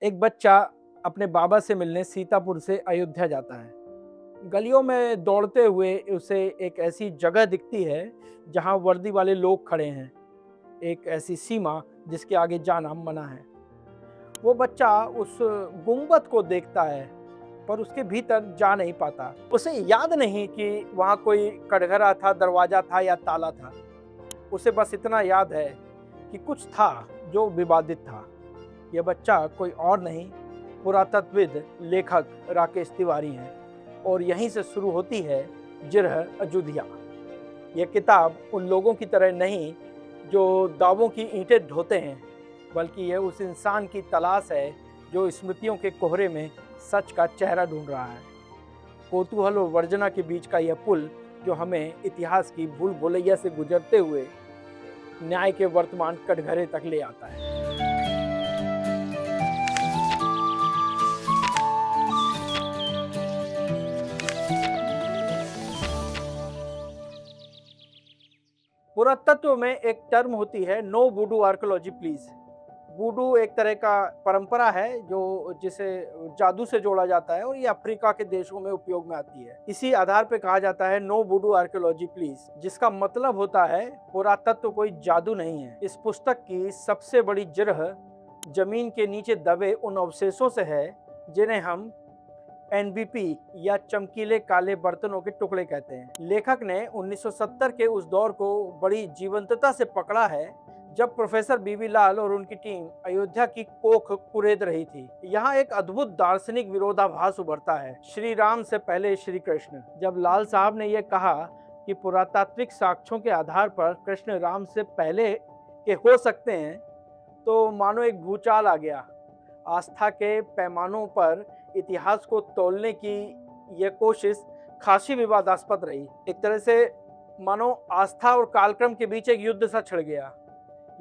एक बच्चा अपने बाबा से मिलने सीतापुर से अयोध्या जाता है। गलियों में दौड़ते हुए उसे एक ऐसी जगह दिखती है जहां वर्दी वाले लोग खड़े हैं, एक ऐसी सीमा जिसके आगे जाना मना है। वो बच्चा उस गुंबद को देखता है पर उसके भीतर जा नहीं पाता। उसे याद नहीं कि वहां कोई कटघरा था, दरवाजा था या ताला था। उसे बस इतना याद है कि कुछ था जो विवादित था। यह बच्चा कोई और नहीं, पुरातत्वविद लेखक राकेश तिवारी हैं और यहीं से शुरू होती है जिरह अयोध्या। यह किताब उन लोगों की तरह नहीं जो दावों की ईंटें ढोते हैं, बल्कि यह उस इंसान की तलाश है जो स्मृतियों के कोहरे में सच का चेहरा ढूंढ रहा है। कौतूहल और वर्जना के बीच का यह पुल जो हमें इतिहास की भूल भुलैया से गुजरते हुए न्याय के वर्तमान कटघरे तक ले आता है। पुरातत्व में एक टर्म होती है, no voodoo archaeology please. Voodoo एक तरह का परंपरा है जो जिसे जादू से जोड़ा जाता है और ये अफ्रीका के देशों में उपयोग में आती है। इसी आधार पे कहा जाता है नो वुडू आर्कियोलॉजी प्लीज, जिसका मतलब होता है पुरातत्व कोई जादू नहीं है। इस पुस्तक की सबसे बड़ी जिरह जमीन के नीचे दबे उन अवशेषों से है जिन्हें हम एनबीपी या चमकीले काले बर्तनों के टुकड़े कहते हैं। लेखक ने 1970 के उस दौर को बड़ी जीवंतता से पकड़ा है जब प्रोफेसर बीवी लाल और उनकी टीम अयोध्या की कोख कुरेद रही थी। यहाँ एक अद्भुत दार्शनिक विरोधाभास उभरता है, श्री राम से पहले श्री कृष्ण। जब लाल साहब ने यह कहा कि पुरातात्विक साक्ष्यों के आधार पर कृष्ण राम से पहले के हो सकते हैं, तो मानो एक भूचाल आ गया। आस्था के पैमानों पर इतिहास को तौलने की यह कोशिश खासी विवादास्पद रही। एक तरह से मानो आस्था और कालक्रम के बीच एक युद्ध सा छिड़ गया।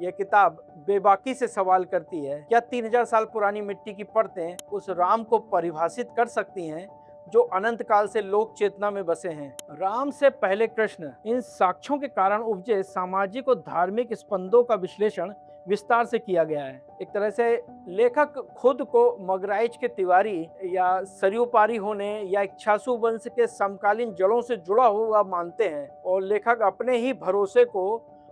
यह किताब बेबाकी से सवाल करती है, क्या 3000 साल पुरानी मिट्टी की परतें उस राम को परिभाषित कर सकती हैं जो अनंत काल से लोक चेतना में बसे हैं? राम से पहले कृष्ण, इन साक्ष्यों के कारण उपजे सामाजिक और धार्मिक स्पंदों का विश्लेषण विस्तार से किया गया है। एक तरह से लेखक खुद को मगराइच के तिवारी या सरयू पारी होने या इक्ष्वाकु वंश के समकालीन जड़ों से जुड़ा हुआ मानते हैं और लेखक अपने ही भरोसे को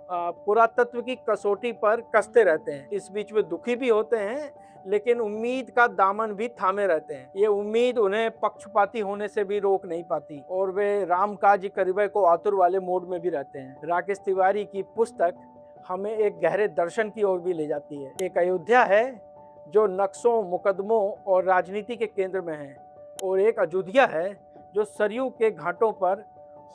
पुरातत्व की कसौटी पर कसते रहते हैं। इस बीच में दुखी भी होते हैं, लेकिन उम्मीद का दामन भी थामे रहते हैं। ये उम्मीद उन्हें पक्षपाती होने से भी रोक नहीं पाती और वे राम काज करिबे को आतुर वाले मोड में भी रहते हैं। राकेश तिवारी की पुस्तक हमें एक गहरे दर्शन की ओर भी ले जाती है। एक अयोध्या है जो नक्शों, मुकदमों और राजनीति के केंद्र में है, और एक अयोध्या है जो सरयू के घाटों पर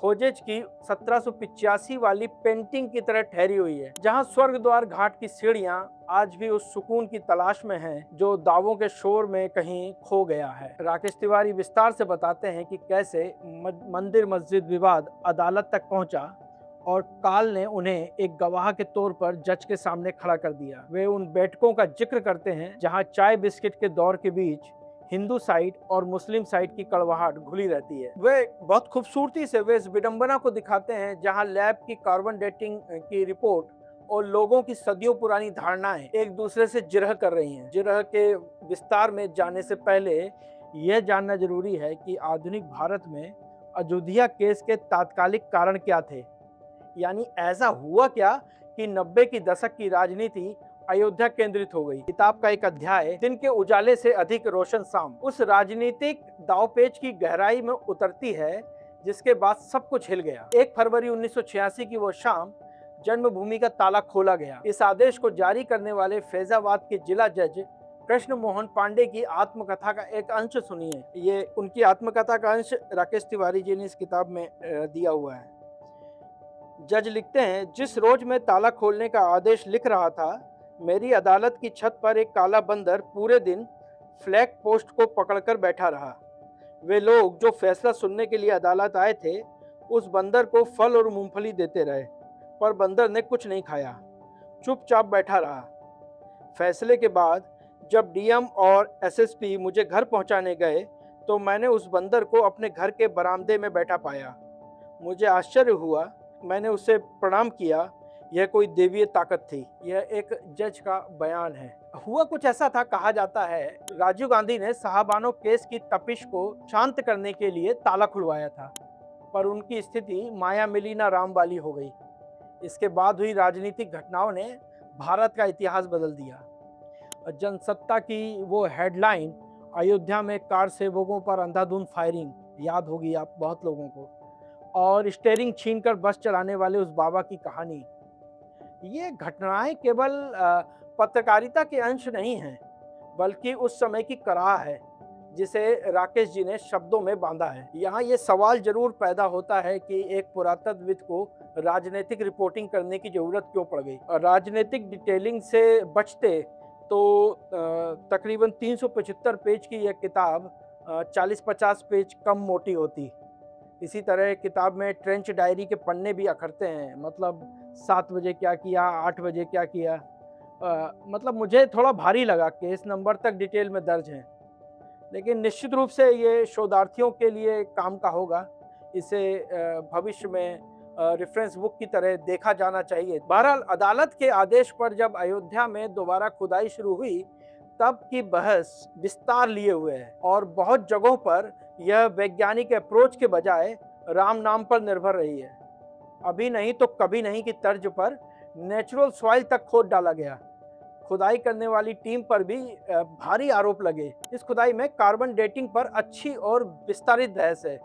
खोजेज की 1785 वाली पेंटिंग की तरह ठहरी हुई है, जहां स्वर्ग द्वार घाट की सीढ़ियां आज भी उस सुकून की तलाश में हैं जो दावों के शोर में कहीं खो गया है। राकेश तिवारी विस्तार से बताते हैं कि कैसे मंदिर मस्जिद विवाद अदालत तक पहुंचा और काल ने उन्हें एक गवाह के तौर पर जज के सामने खड़ा कर दिया। वे उन बैठकों का जिक्र करते हैं जहां चाय बिस्किट के दौर के बीच हिंदू साइड और मुस्लिम साइड की कड़वाहट घुली रहती है। वे बहुत खूबसूरती से वे इस विडंबना को दिखाते हैं जहां लैब की कार्बन डेटिंग की रिपोर्ट और लोगों की सदियों पुरानी धारणाएं एक दूसरे से जिरह कर रही हैं। जिरह के विस्तार में जाने से पहले यह जानना जरूरी है कि आधुनिक भारत में अयोध्या केस के तात्कालिक कारण क्या थे। यानी ऐसा हुआ क्या कि 90 की दशक की राजनीति अयोध्या केंद्रित हो गई। किताब का एक अध्याय दिन के उजाले से अधिक रोशन शाम उस राजनीतिक दावपेच की गहराई में उतरती है जिसके बाद सब कुछ हिल गया। 1 फरवरी 1986 की वो शाम जन्मभूमि का ताला खोला गया। इस आदेश को जारी करने वाले फैजाबाद के जिला जज कृष्ण मोहन पांडे की आत्मकथा का एक अंश सुनिए। ये उनकी आत्मकथा का अंश राकेश तिवारी जी ने इस किताब में दिया हुआ है। जज लिखते हैं, जिस रोज मैं ताला खोलने का आदेश लिख रहा था, मेरी अदालत की छत पर एक काला बंदर पूरे दिन फ्लैग पोस्ट को पकड़कर बैठा रहा। वे लोग जो फैसला सुनने के लिए अदालत आए थे उस बंदर को फल और मूंगफली देते रहे, पर बंदर ने कुछ नहीं खाया, चुपचाप बैठा रहा। फैसले के बाद जब डीएम और एसएसपी मुझे घर पहुंचाने गए तो मैंने उस बंदर को अपने घर के बरामदे में बैठा पाया। मुझे आश्चर्य हुआ। मैंने उसे प्रणाम किया। यह कोई देवीय ताकत थी। यह एक जज का बयान है। हुआ कुछ ऐसा था, कहा जाता है राजीव गांधी ने साहबानो केस की तपिश को शांत करने के लिए ताला खुलवाया था, पर उनकी स्थिति माया मिलीना राम वाली हो गई। इसके बाद हुई राजनीतिक घटनाओं ने भारत का इतिहास बदल दिया। जनसत्ता की वो हेडलाइन, अयोध्या में कार सेवकों पर अंधाधुंध फायरिंग, याद होगी आप बहुत लोगों को, और स्टीयरिंग छीनकर बस चलाने वाले उस बाबा की कहानी। ये घटनाएं केवल पत्रकारिता के अंश नहीं हैं, बल्कि उस समय की कराह है जिसे राकेश जी ने शब्दों में बांधा है। यहाँ ये सवाल जरूर पैदा होता है कि एक पुरातत्वविद को राजनीतिक रिपोर्टिंग करने की जरूरत क्यों पड़ गई, और राजनीतिक डिटेलिंग से बचते तो तकरीबन 375 पेज की यह किताब 40-50 पेज कम मोटी होती। इसी तरह किताब में ट्रेंच डायरी के पन्ने भी अखरते हैं, मतलब 7 बजे क्या किया, 8 बजे क्या किया। मतलब मुझे थोड़ा भारी लगा, केस नंबर तक डिटेल में दर्ज हैं, लेकिन निश्चित रूप से ये शोधार्थियों के लिए काम का होगा। इसे भविष्य में रेफरेंस बुक की तरह देखा जाना चाहिए। बहरहाल अदालत के आदेश पर जब अयोध्या में दोबारा खुदाई शुरू हुई, तब की बहस विस्तार लिए हुए है और बहुत जगहों पर यह वैज्ञानिक अप्रोच के बजाय राम नाम पर निर्भर रही है। अभी नहीं तो कभी नहीं की तर्ज पर नेचुरल सॉइल तक खोद डाला गया। खुदाई करने वाली टीम पर भी भारी आरोप लगे। इस खुदाई में कार्बन डेटिंग पर अच्छी और विस्तारित बहस है।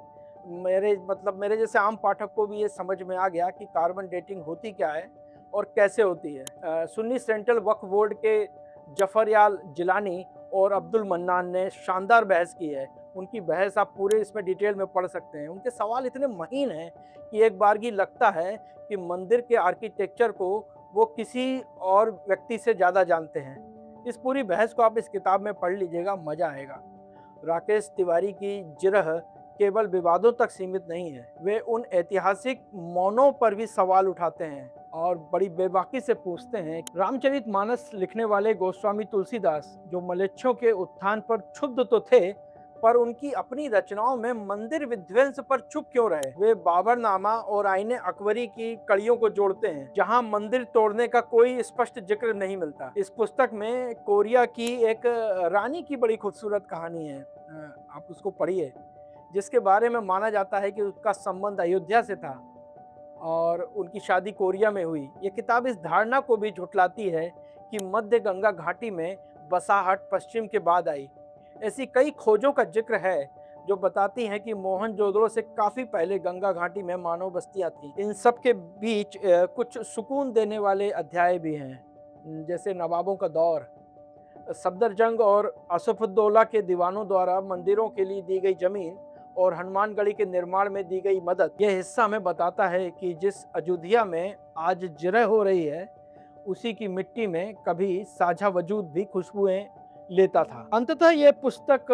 मेरे जैसे आम पाठक को भी ये समझ में आ गया कि कार्बन डेटिंग होती क्या है और कैसे होती है। सुन्नी सेंट्रल वक्फ बोर्ड के जफरयाल जिलानी और अब्दुल मन्नान ने शानदार बहस की है। उनकी बहस आप पूरे इसमें डिटेल में पढ़ सकते हैं। उनके सवाल इतने महीन हैं कि एक बारगी लगता है कि मंदिर के आर्किटेक्चर को वो किसी और व्यक्ति से ज़्यादा जानते हैं। इस पूरी बहस को आप इस किताब में पढ़ लीजिएगा, मज़ा आएगा। राकेश तिवारी की जिरह केवल विवादों तक सीमित नहीं है, वे उन ऐतिहासिक मौनों पर भी सवाल उठाते हैं और बड़ी बेबाकी से पूछते हैं। रामचरितमानस लिखने वाले गोस्वामी तुलसीदास, जो मलेच्छों के उत्थान पर क्षुब्ध तो थे, पर उनकी अपनी रचनाओं में मंदिर विध्वंस पर चुप क्यों रहे। वे बाबरनामा और आईने अकबरी की कड़ियों को जोड़ते हैं, जहां मंदिर तोड़ने का कोई स्पष्ट जिक्र नहीं मिलता। इस पुस्तक में कोरिया की एक रानी की बड़ी खूबसूरत कहानी है, आप उसको पढ़िए, जिसके बारे में माना जाता है कि उसका संबंध अयोध्या से था और उनकी शादी कोरिया में हुई। ये किताब इस धारणा को भी झुठलाती है कि मध्य गंगा घाटी में बसाहट पश्चिम के बाद आई। ऐसी कई खोजों का जिक्र है जो बताती हैं कि मोहनजोदड़ो से काफ़ी पहले गंगा घाटी में मानव बस्तियां थीं। इन सब के बीच कुछ सुकून देने वाले अध्याय भी हैं, जैसे नवाबों का दौर, सफदरजंग और असफुद्दौला के दीवानों द्वारा मंदिरों के लिए दी गई जमीन और हनुमानगढ़ी के निर्माण में दी गई मदद। यह हिस्सा हमें बताता है कि जिस अयोध्या में आज जिरह हो रही है, उसी की मिट्टी में कभी साझा वजूद भी खुशबुएं लेता था। अंततः यह पुस्तक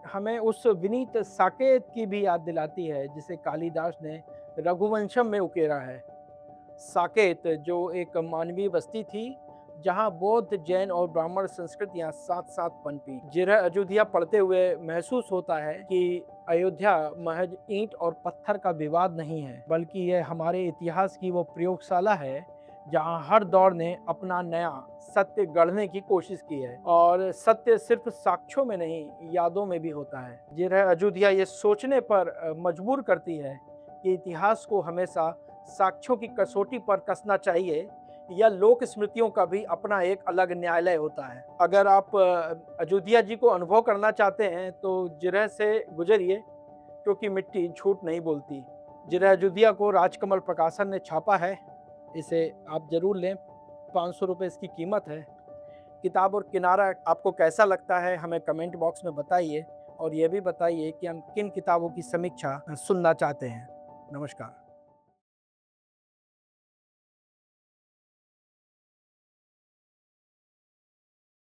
हमें उस विनीत साकेत की भी याद दिलाती है जिसे कालिदास ने रघुवंशम में उकेरा है। साकेत जो एक मानवीय बस्ती थी जहां बौद्ध, जैन और ब्राह्मण संस्कृतियां साथ साथ पनपी। जिरह अयोध्या पढ़ते हुए महसूस होता है कि अयोध्या महज ईंट और पत्थर का विवाद नहीं है, बल्कि यह हमारे इतिहास की वो प्रयोगशाला है जहां हर दौर ने अपना नया सत्य गढ़ने की कोशिश की है। और सत्य सिर्फ साक्ष्यों में नहीं, यादों में भी होता है। जिरह अयोध्या ये सोचने पर मजबूर करती है कि इतिहास को हमेशा साक्ष्यों की कसौटी पर कसना चाहिए या लोक स्मृतियों का भी अपना एक अलग न्यायालय होता है। अगर आप अयोध्या जी को अनुभव करना चाहते हैं तो जिरह से गुजरिए, क्योंकि मिट्टी झूठ नहीं बोलती। जिरह अयोध्या को राजकमल प्रकाशन ने छापा है, इसे आप जरूर लें। 500 रुपये इसकी कीमत है। किताब और किनारा आपको कैसा लगता है हमें कमेंट बॉक्स में बताइए, और ये भी बताइए कि हम किन किताबों की समीक्षा सुनना चाहते हैं। नमस्कार।